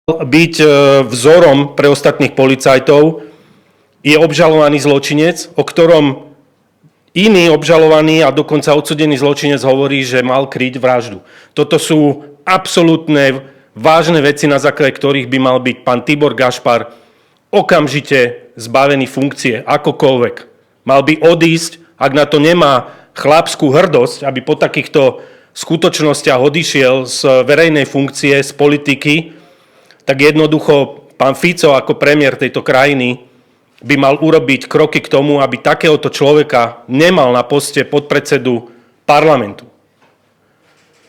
byť vzorom pre ostatných policajtov, je obžalovaný zločinec, o ktorom iný obžalovaný a dokonca odsudený zločinec hovorí, že mal kryť vraždu. Toto sú absolútne vážne veci, na základe ktorých by mal byť pán Tibor Gašpar okamžite zbavený funkcie, akokoľvek. Mal by odísť, ak na to nemá chlapskú hrdosť, aby po takýchto skutočnostiach odišiel z verejnej funkcie, z politiky, tak jednoducho pán Fico ako premiér tejto krajiny by mal urobiť kroky k tomu, aby takéhoto človeka nemal na poste podpredsedu parlamentu.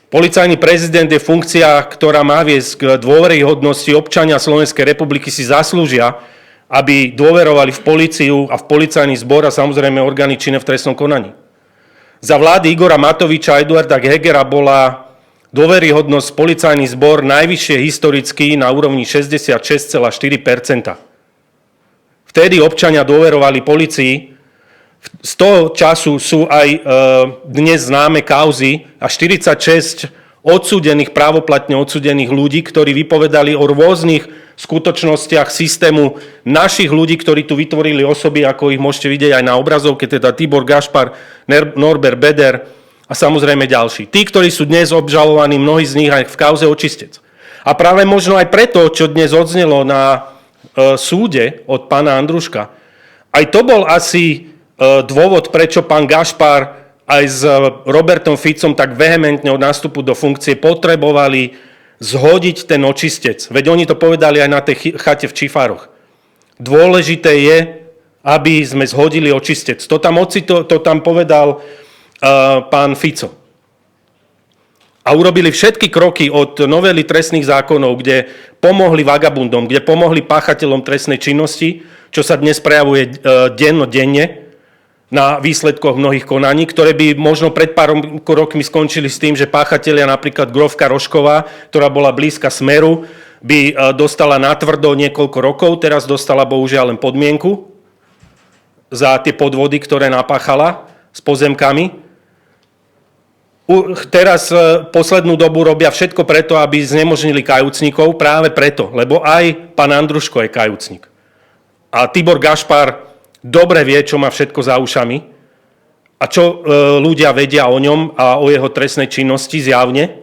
Policajný prezident je funkcia, ktorá má viesť k dôveryhodnosti. Občania Slovenskej republiky si zaslúžia, aby dôverovali v políciu a v policajný zbor a samozrejme orgány činné v trestnom konaní. Za vlády Igora Matoviča a Eduarda Hegera bola dôveryhodnosť policajný zbor najvyššie historicky na úrovni 66,4%. Vtedy občania dôverovali polícii. Z toho času sú aj dnes známe kauzy a 46 odsúdených, právoplatne odsúdených ľudí, ktorí vypovedali o rôznych skutočnostiach systému našich ľudí, ktorí tu vytvorili osoby, ako ich môžete vidieť aj na obrazovke, teda Tibor Gašpar, Norbert Beder a samozrejme ďalší. Tí, ktorí sú dnes obžalovaní, mnohí z nich aj v kauze Očistec. A práve možno aj preto, čo dnes odznelo na súde od pána Andruška, aj to bol asi dôvod, prečo pán Gašpar aj s Robertom Ficom tak vehementne od nástupu do funkcie potrebovali zhodiť ten očistec. Veď oni to povedali aj na tej chate v Čifároch. Dôležité je, aby sme zhodili očistec. To tam povedal pán Fico. A urobili všetky kroky od novely trestných zákonov, kde pomohli vagabundom, kde pomohli páchateľom trestnej činnosti, čo sa dnes prejavuje denne na výsledkoch mnohých konaní, ktoré by možno pred pár rokmi skončili s tým, že páchatelia, napríklad Grovka Rožková, ktorá bola blízka Smeru, by dostala natvrdo niekoľko rokov, teraz dostala bohužiaľ len podmienku za tie podvody, ktoré napáchala s pozemkami. Teraz poslednú dobu robia všetko preto, aby znemožnili kajúcnikov, práve preto, lebo aj pán Andruško je kajúcnik. A Tibor Gašpar dobre vie, čo má všetko za ušami a čo ľudia vedia o ňom a o jeho trestnej činnosti zjavne.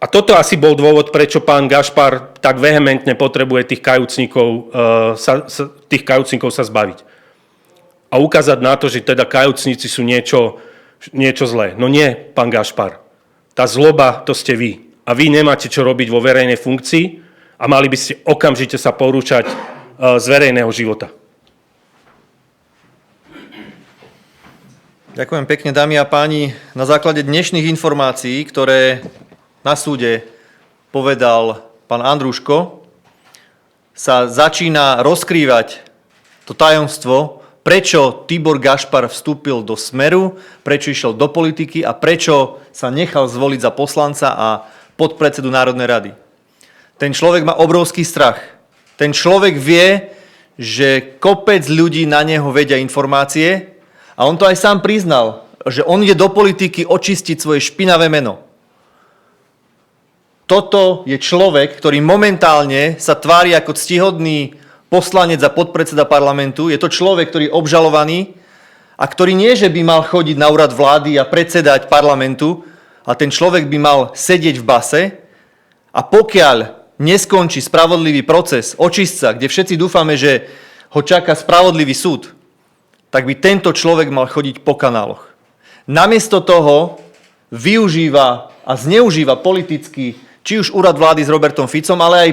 A toto asi bol dôvod, prečo pán Gašpar tak vehementne potrebuje tých kajúcnikov sa zbaviť. A ukázať na to, že teda kajúcnici sú niečo zlé. No nie, pán Gašpar. Tá zloba, to ste vy. A vy nemáte čo robiť vo verejnej funkcii a mali by ste okamžite sa porúčať z verejného života. Ďakujem pekne, dámy a páni. Na základe dnešných informácií, ktoré na súde povedal pán Andruško, sa začína rozkrývať to tajomstvo, prečo Tibor Gašpar vstúpil do Smeru, prečo išiel do politiky a prečo sa nechal zvoliť za poslanca a podpredsedu Národnej rady. Ten človek má obrovský strach. Ten človek vie, že kopec ľudí na neho vedia informácie a on to aj sám priznal, že on ide do politiky očistiť svoje špinavé meno. Toto je človek, ktorý momentálne sa tvári ako ctihodný poslanec a podpredseda parlamentu. Je to človek, ktorý je obžalovaný a ktorý nie, že by mal chodiť na úrad vlády a predsedať parlamentu, a ten človek by mal sedieť v base a pokiaľ neskončí spravodlivý proces očistca, kde všetci dúfame, že ho čaká spravodlivý súd, tak by tento človek mal chodiť po kanáloch. Namiesto toho využíva a zneužíva politicky či už úrad vlády s Robertom Ficom, ale aj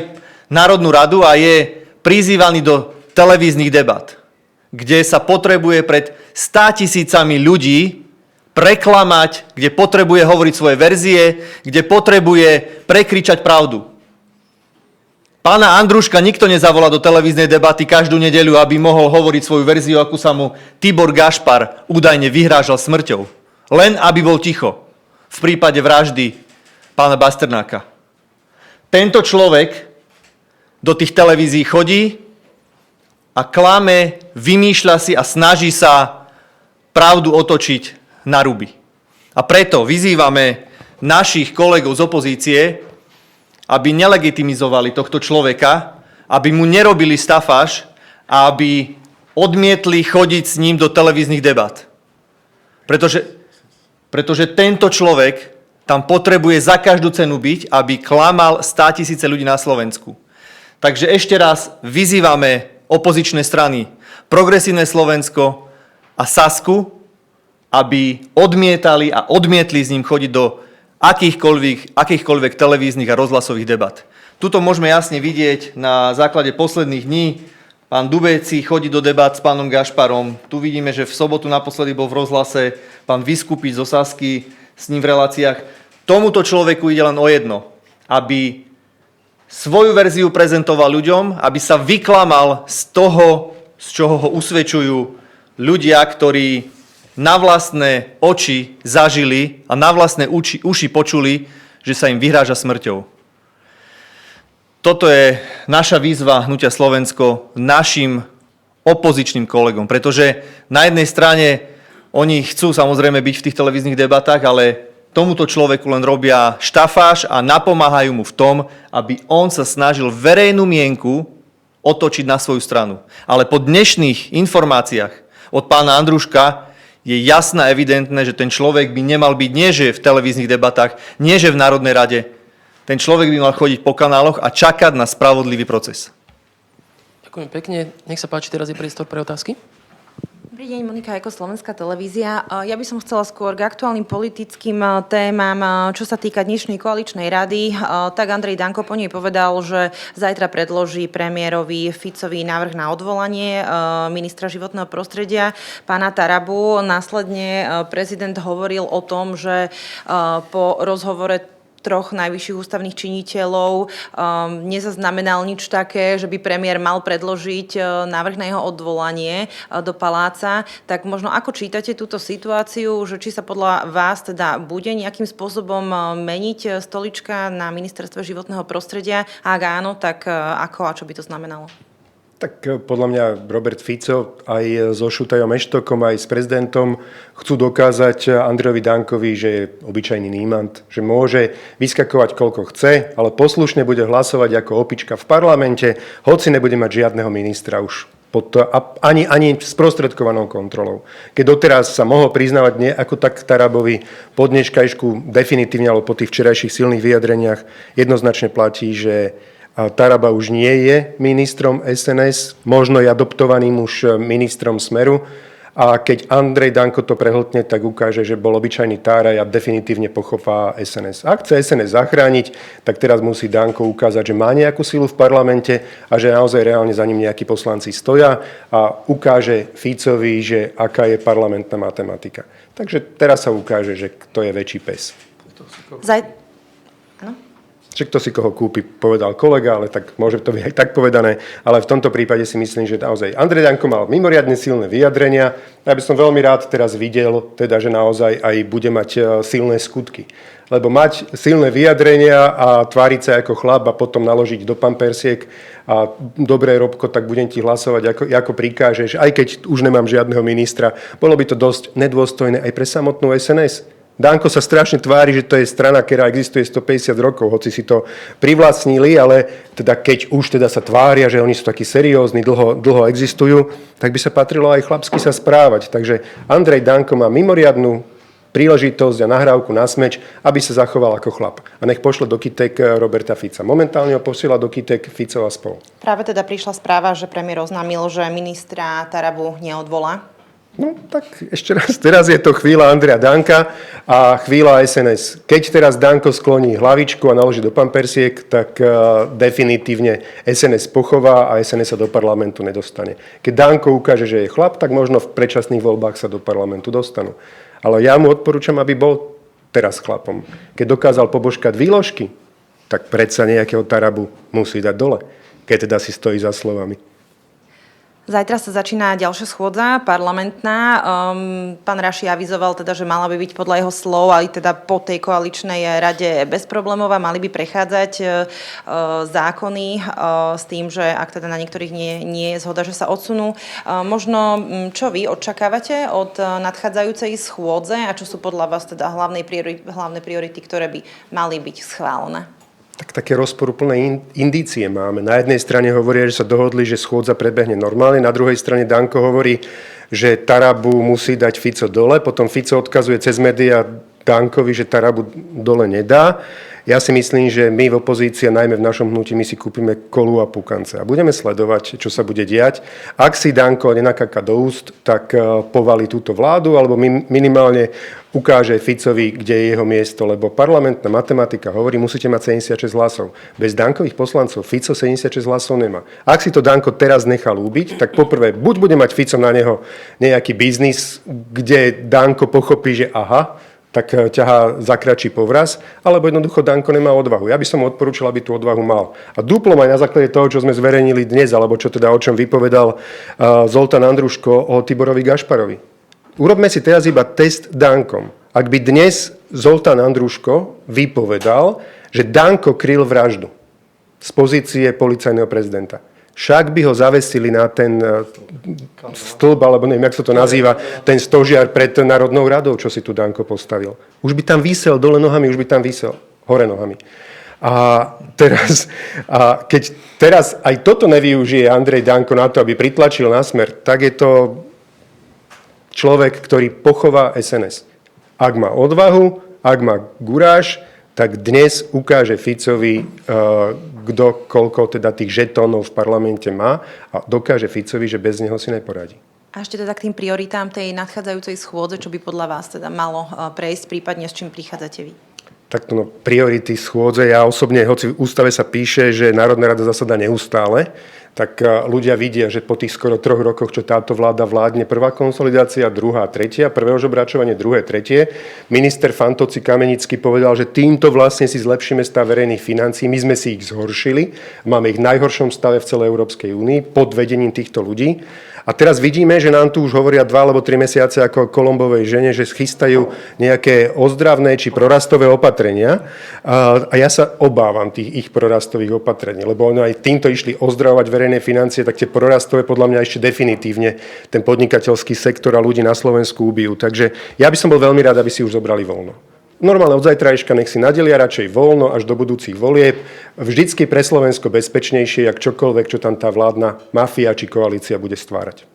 Národnú radu a je prizývaný do televíznych debat, kde sa potrebuje pred 100 000 ľudí preklamať, kde potrebuje hovoriť svoje verzie, kde potrebuje prekričať pravdu. Pána Andruška nikto nezavolá do televíznej debaty každú nedeľu, aby mohol hovoriť svoju verziu, akú sa mu Tibor Gašpar údajne vyhrážal smrťou. Len aby bol ticho v prípade vraždy pána Basternáka. Tento človek do tých televízií chodí a klame, vymýšľa si a snaží sa pravdu otočiť na ruby. A preto vyzývame našich kolegov z opozície, aby nelegitimizovali tohto človeka, aby mu nerobili stafáž a aby odmietli chodiť s ním do televíznych debat. Pretože tento človek tam potrebuje za každú cenu byť, aby klamal 100 000 ľudí na Slovensku. Takže ešte raz vyzývame opozičné strany Progresívne Slovensko a Sasku, aby odmietali a odmietli s ním chodiť do akýchkoľvek televíznych a rozhlasových debat. Tuto môžeme jasne vidieť na základe posledných dní. Pán Dubeci chodí do debat s pánom Gašparom. Tu vidíme, že v sobotu naposledy bol v rozhlase pán Vyskupič zo Sasky s ním v reláciách. Tomuto človeku ide len o jedno, aby svoju verziu prezentoval ľuďom, aby sa vyklamal z toho, z čoho ho usvedčujú ľudia, ktorí na vlastné oči zažili a na vlastné uši počuli, že sa im vyhráža smrťou. Toto je naša výzva Hnutia Slovensko našim opozičným kolegom, pretože na jednej strane oni chcú samozrejme byť v tých televíznych debatách, ale tomuto človeku len robia štafáž a napomáhajú mu v tom, aby on sa snažil verejnú mienku otočiť na svoju stranu. Ale po dnešných informáciách od pána Andruška je jasné a evidentné, že ten človek by nemal byť nie že v televíznych debatách, nie že v Národnej rade. Ten človek by mal chodiť po kanáloch a čakať na spravodlivý proces. Ďakujem pekne. Nech sa páči, teraz je priestor pre otázky. Dobrý deň, Monika, ako Slovenská televízia. Ja by som chcela skôr k aktuálnym politickým témam, čo sa týka dnešnej koaličnej rady. Tak Andrej Danko po nej povedal, že zajtra predloží premiérovi Ficovi návrh na odvolanie ministra životného prostredia, pána Tarabu. Následne prezident hovoril o tom, že po rozhovore 3 najvyšších ústavných činiteľov nezaznamenal nič také, že by premiér mal predložiť návrh na jeho odvolanie do paláca. Tak možno ako čítate túto situáciu, že či sa podľa vás teda bude nejakým spôsobom meniť stolička na ministerstve životného prostredia? A ak áno, tak ako a čo by to znamenalo? Tak podľa mňa Robert Fico aj so Šutajom Eštokom, aj s prezidentom chcú dokázať Andrejovi Dankovi, že je obyčajný nímant, že môže vyskakovať koľko chce, ale poslušne bude hlasovať ako opička v parlamente, hoci nebude mať žiadneho ministra už ani sprostredkovanou kontrolou. Keď doteraz sa mohol priznávať nie ako tak Tarabovi, po dneškajšku definitívne, alebo po tých včerajších silných vyjadreniach jednoznačne platí, že Taraba už nie je ministrom SNS, možno je adoptovaným už ministrom Smeru. A keď Andrej Danko to prehltne, tak ukáže, že bol obyčajný Táraj a definitívne pochopá SNS. Ak chce SNS zachrániť, tak teraz musí Danko ukázať, že má nejakú silu v parlamente a že naozaj reálne za ním nejakí poslanci stoja a ukáže Ficovi, že aká je parlamentná matematika. Takže teraz sa ukáže, že kto je väčší pes. Že kto si koho kúpi, povedal kolega, ale tak môže to byť aj tak povedané. Ale v tomto prípade si myslím, že naozaj Andrej Danko mal mimoriadne silné vyjadrenia. Ja by som veľmi rád teraz videl, teda, že naozaj aj bude mať silné skutky. Lebo mať silné vyjadrenia a tváriť sa ako chlap a potom naložiť do pampersiek a dobré Robko, tak budem ti hlasovať ako prikážeš, aj keď už nemám žiadneho ministra. Bolo by to dosť nedôstojné aj pre samotnú SNS. Danko sa strašne tvári, že to je strana, ktorá existuje 150 rokov, hoci si to privlastnili, ale teda keď už teda sa tvária, že oni sú takí seriózni, dlho existujú, tak by sa patrilo aj chlapsky sa správať. Takže Andrej Danko má mimoriadnu príležitosť a nahrávku na smeč, aby sa zachoval ako chlap. A nech pošle do kytek Roberta Fica. Momentálne ho posiela do kytek Fico a spol. Práve teda prišla správa, že premiér oznámil, že ministra Tarabu neodvolá. No tak ešte raz, teraz je to chvíľa Andreja Danka a chvíľa SNS. Keď teraz Danko skloní hlavičku a naloží do pampersiek, tak definitívne SNS pochová a SNS sa do parlamentu nedostane. Keď Danko ukáže, že je chlap, tak možno v predčasných voľbách sa do parlamentu dostanú. Ale ja mu odporúčam, aby bol teraz chlapom. Keď dokázal pobožkať výložky, tak predsa nejakého Tarabu musí dať dole, keď teda si stojí za slovami. Zajtra sa začína ďalšia schôdza parlamentná. Pán Raši avizoval teda, že mala by byť podľa jeho slov aj teda po tej koaličnej rade bezproblémová. Mali by prechádzať zákony s tým, že ak teda na niektorých nie je zhoda, že sa odsunú. Možno čo vy očakávate od nadchádzajúcej schôdze a čo sú podľa vás teda hlavné priority, ktoré by mali byť schválené? Tak také rozporuplné indície máme. Na jednej strane hovoria, že sa dohodli, že schôdza prebehne normálne, na druhej strane Danko hovorí, že Tarabu musí dať Fico dole, potom Fico odkazuje cez médiá Dankovi, že Tarabu dole nedá. Ja si myslím, že my v opozícii, najmä v našom hnutí, my si kúpime kolu a pukance a budeme sledovať, čo sa bude diať. Ak si Danko nenakáka do úst, tak povalí túto vládu alebo minimálne ukáže Ficovi, kde je jeho miesto, lebo parlamentná matematika hovorí, musíte mať 76 hlasov. Bez Dankových poslancov Fico 76 hlasov nemá. Ak si to Danko teraz nechá ľúbiť, tak poprvé buď bude mať Fico na neho nejaký biznis, kde Danko pochopí, že aha, tak ťahá za kračí povraz, alebo jednoducho Danko nemá odvahu. Ja by som mu odporúčal, aby tú odvahu mal. A duplom aj na základe toho, čo sme zverejnili dnes, alebo čo teda o čom vypovedal Zoltán Andruško o Tiborovi Gašparovi. Urobme si teraz iba test Dankom. Ak by dnes Zoltán Andruško vypovedal, že Danko kryl vraždu z pozície policajného prezidenta, však by ho zavesili na ten stĺp, alebo neviem, jak sa to nazýva, ten stožiar pred Národnou radou, čo si tu Danko postavil. Už by tam visel dole nohami, už by tam visel hore nohami. A keď teraz aj toto nevyužije Andrej Danko na to, aby pritlačil na Smer, tak je to človek, ktorý pochová SNS. Ak má odvahu, ak má guráž, tak dnes ukáže Ficovi, kto koľko teda tých žetónov v parlamente má a dokáže Ficovi, že bez neho si neporadí. A ešte teda k tým prioritám tej nadchádzajúcej schôdze, čo by podľa vás teda malo prejsť, prípadne s čím prichádzate vy? Takto priority schôdze. Ja osobne, hoci v ústave sa píše, že Národná rada zasadá neustále, tak ľudia vidia, že po tých skoro 3 rokoch, čo táto vláda vládne, prvá konsolidácia, druhá, tretia, prvé ožobračovanie, druhé, tretie. Minister Fantocci Kamenický povedal, že týmto vlastne si zlepšíme stav verejných financií. My sme si ich zhoršili. Máme ich v najhoršom stave v celej Európskej únii pod vedením týchto ľudí. A teraz vidíme, že nám tu už hovoria 2 alebo 3 mesiace ako Kolombovej žene, že chystajú nejaké ozdravné či prorastové opatrenia. A ja sa obávam tých ich prorastových opatrení, lebo oni aj týmto išli ozdravovať verejné financie, tak tie prorastové podľa mňa ešte definitívne ten podnikateľský sektor a ľudí na Slovensku ubijú. Takže ja by som bol veľmi rád, aby si už zobrali voľno. Normálne od zajtrajška nech si nadelia radšej voľno až do budúcich volieb. Vždycky pre Slovensko bezpečnejšie, jak čokoľvek, čo tam tá vládna mafia či koalícia bude stvárať.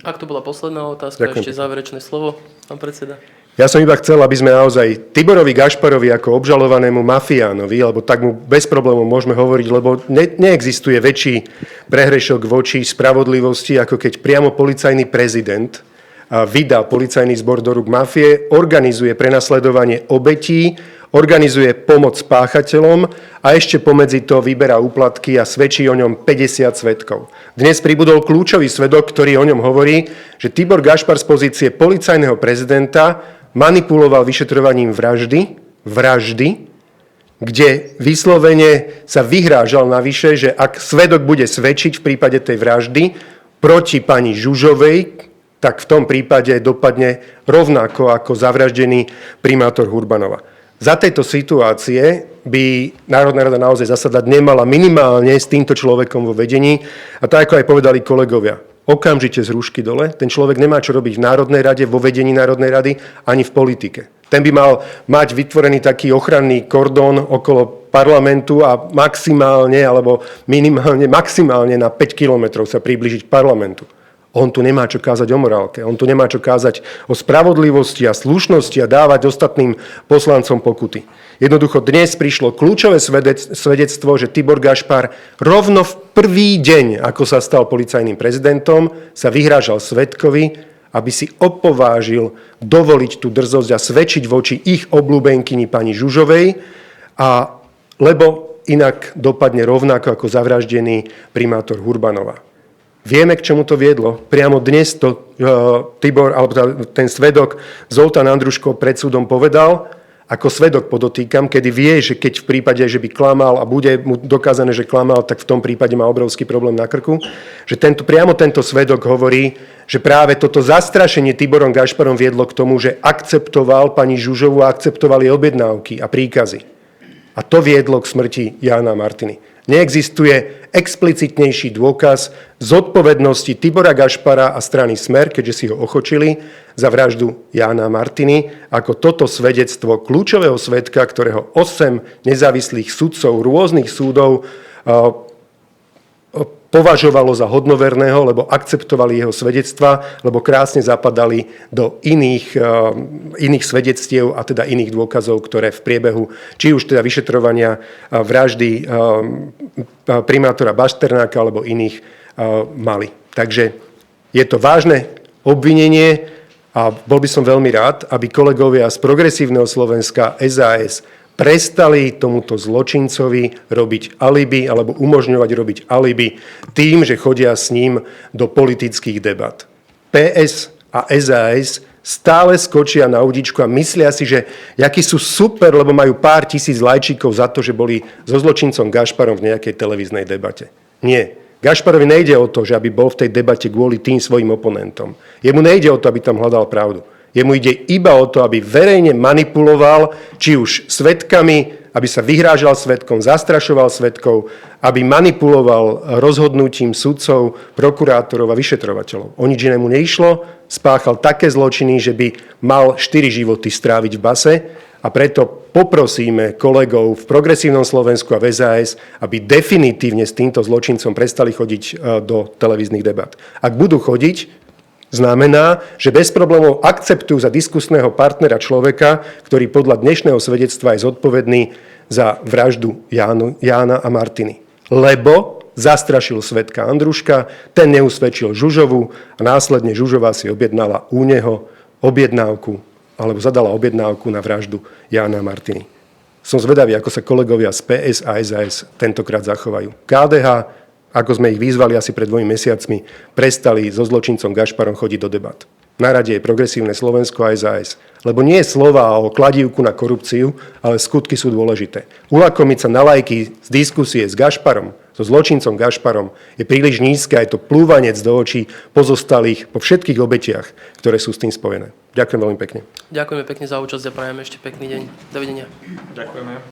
Ak to bola posledná otázka, Ďakujem. ešte záverečné slovo, pán predseda. Ja som iba chcel, aby sme naozaj Tiborovi Gašparovi ako obžalovanému mafiánovi, alebo tak mu bez problémov môžeme hovoriť, lebo neexistuje väčší prehrešok voči spravodlivosti, ako keď priamo policajný prezident vydá policajný zbor do rúk mafie, organizuje prenasledovanie obetí, organizuje pomoc páchateľom a ešte pomedzi to vyberá úplatky a svedčí o ňom 50 svedkov. Dnes pribudol kľúčový svedok, ktorý o ňom hovorí, že Tibor Gašpar z pozície policajného prezidenta manipuloval vyšetrovaním vraždy, kde vyslovene sa vyhrážal navyše, že ak svedok bude svedčiť v prípade tej vraždy proti pani Žužovej, tak v tom prípade dopadne rovnako ako zavraždený primátor Hurbanova. Za tejto situácie by Národná rada naozaj zasadať nemala minimálne s týmto človekom vo vedení. A tak, ako aj povedali kolegovia, okamžite z rúšky dole. Ten človek nemá čo robiť v Národnej rade, vo vedení Národnej rady, ani v politike. Ten by mal mať vytvorený taký ochranný kordón okolo parlamentu a maximálne, alebo minimálne, maximálne na 5 kilometrov sa priblížiť k parlamentu. On tu nemá čo kázať o morálke, on tu nemá čo kázať o spravodlivosti a slušnosti a dávať ostatným poslancom pokuty. Jednoducho dnes prišlo kľúčové svedectvo, že Tibor Gašpar rovno v prvý deň, ako sa stal policajným prezidentom, sa vyhrážal svedkovi, aby si opovážil dovoliť tú drzosť a svedčiť voči ich obľúbenkyni pani Žužovej, lebo inak dopadne rovnako ako zavraždený primátor Hurbanova. Vieme, k čomu to viedlo. Priamo dnes to Tibor, alebo ten svedok Zoltán Andruško pred súdom povedal, ako svedok podotýkam, kedy vie, že keď v prípade, že by klamal a bude mu dokázané, že klamal, tak v tom prípade má obrovský problém na krku, že priamo tento svedok hovorí, že práve toto zastrašenie Tiborom Gašparom viedlo k tomu, že akceptoval pani Žužovu a akceptovali objednávky a príkazy. A to viedlo k smrti Jána Martiny. Neexistuje explicitnejší dôkaz zodpovednosti Tibora Gašpara a strany Smer, keďže si ho ochočili za vraždu Jána Martiny, ako toto svedectvo kľúčového svedka, ktorého 8 nezávislých sudcov rôznych súdov považovalo za hodnoverného, lebo akceptovali jeho svedectva, lebo krásne zapadali do iných svedectiev a teda iných dôkazov, ktoré v priebehu, či už teda vyšetrovania vraždy primátora Bašternáka alebo iných mali. Takže je to vážne obvinenie a bol by som veľmi rád, aby kolegovia z Progresívneho Slovenska, SAS, prestali tomuto zločincovi robiť alibi alebo umožňovať robiť alibi tým, že chodia s ním do politických debat. PS a SAS stále skočia na udičku a myslia si, že jakí sú super, lebo majú pár tisíc lajčíkov za to, že boli so zločincom Gašparom v nejakej televíznej debate. Nie. Gašparovi nejde o to, že aby bol v tej debate kvôli tým svojim oponentom. Jemu nejde o to, aby tam hľadal pravdu. Jemu ide iba o to, aby verejne manipuloval, či už svedkami, aby sa vyhrážal svedkom, zastrašoval svedkov, aby manipuloval rozhodnutím sudcov, prokurátorov a vyšetrovateľov. O nič inému neišlo, spáchal také zločiny, že by mal 4 životy stráviť v base a preto poprosíme kolegov v Progresívnom Slovensku a v SAS, aby definitívne s týmto zločincom prestali chodiť do televíznych debat. Ak budú chodiť, znamená, že bez problémov akceptujú za diskusného partnera človeka, ktorý podľa dnešného svedectva je zodpovedný za vraždu Jána a Martiny. Lebo zastrašil svedka Andruška, ten neusvedčil Žužovu a následne Žužová si objednala u neho objednávku, alebo zadala objednávku na vraždu Jána a Martiny. Som zvedavý, ako sa kolegovia z PS a SAS tentokrát zachovajú. KDH, ako sme ich vyzvali asi pred 2 mesiacmi, prestali so zločincom Gašparom chodiť do debat. Na rade je Progresívne Slovensko a SAS. Lebo nie je slova o kladívku na korupciu, ale skutky sú dôležité. Ulakomiť sa na lajky z diskusie s Gašparom, so zločincom Gašparom, je príliš nízke a je to plúvanec do očí pozostalých po všetkých obetiach, ktoré sú s tým spojené. Ďakujem veľmi pekne. Ďakujeme pekne za účasť a prajem ešte pekný deň. Dovidenia. Ďakujeme.